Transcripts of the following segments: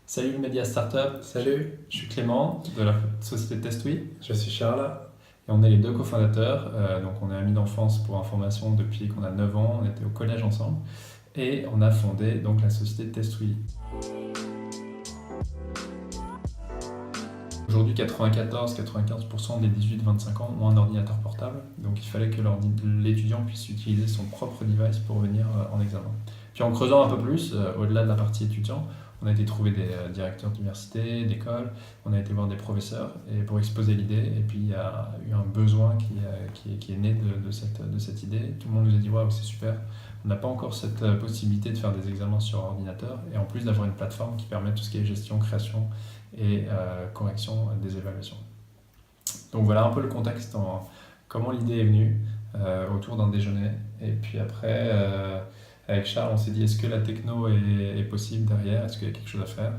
Salut Média Startup, Salut, je suis Clément de la société Testui je suis Charles. et on est les deux cofondateurs. Donc on est amis d'enfance pour information depuis qu'on a 9 ans, on était au collège ensemble et on a fondé donc la société Testui. Aujourd'hui 94-95% des 18-25 ans ont un ordinateur portable, donc il fallait que l'étudiant puisse utiliser son propre device pour venir en examen. Puis en creusant un peu plus, au-delà de la partie étudiant, on a été trouver des directeurs d'université, d'école, on a été voir des professeurs et pour exposer l'idée. Et puis il y a eu un besoin qui est né de cette idée. Tout le monde nous a dit waouh, c'est super. On n'a pas encore cette possibilité de faire des examens sur ordinateur et en plus d'avoir une plateforme qui permet tout ce qui est gestion, création et correction des évaluations. Donc voilà un peu le contexte, comment l'idée est venue autour d'un déjeuner. Et puis après, avec Charles, on s'est dit est-ce que la techno est possible derrière, est-ce qu'il y a quelque chose à faire.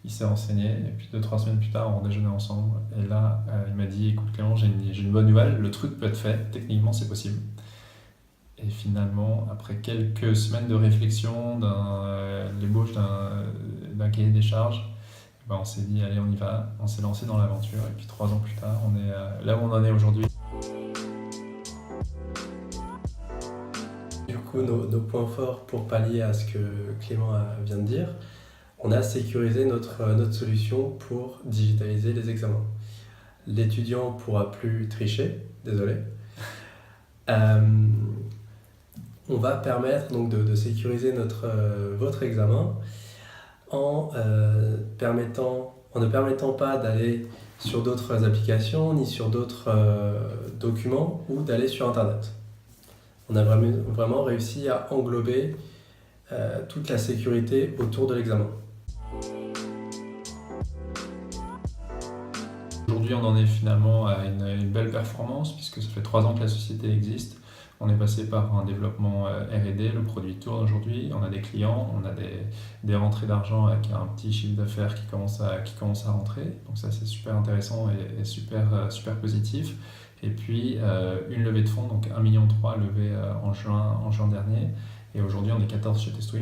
Il s'est renseigné et puis 2-3 semaines plus tard, on déjeunait ensemble. Et là, il m'a dit écoute Clément, j'ai une bonne nouvelle, le truc peut être fait, techniquement c'est possible. Et finalement, après quelques semaines de réflexion, l'ébauche d'un cahier des charges, on s'est dit allez on y va, on s'est lancé dans l'aventure et puis 3 ans plus tard on est là où on en est aujourd'hui. Du coup, nos points forts pour pallier à ce que Clément vient de dire, on a sécurisé notre solution pour digitaliser les examens. L'étudiant ne pourra plus tricher, désolé. On va permettre donc de sécuriser votre examen en ne permettant pas d'aller sur d'autres applications ni sur d'autres documents ou d'aller sur Internet. On a vraiment réussi à englober toute la sécurité autour de l'examen. Aujourd'hui on en est finalement à une belle performance puisque ça fait 3 ans que la société existe. On est passé par un développement R&D, le produit tourne aujourd'hui, on a des clients, on a des rentrées d'argent avec un petit chiffre d'affaires qui commence à rentrer. Donc ça c'est super intéressant et super positif. Et puis une levée de fonds, donc 1,3 million levé en juin dernier. Et aujourd'hui on est 14 chez Testui.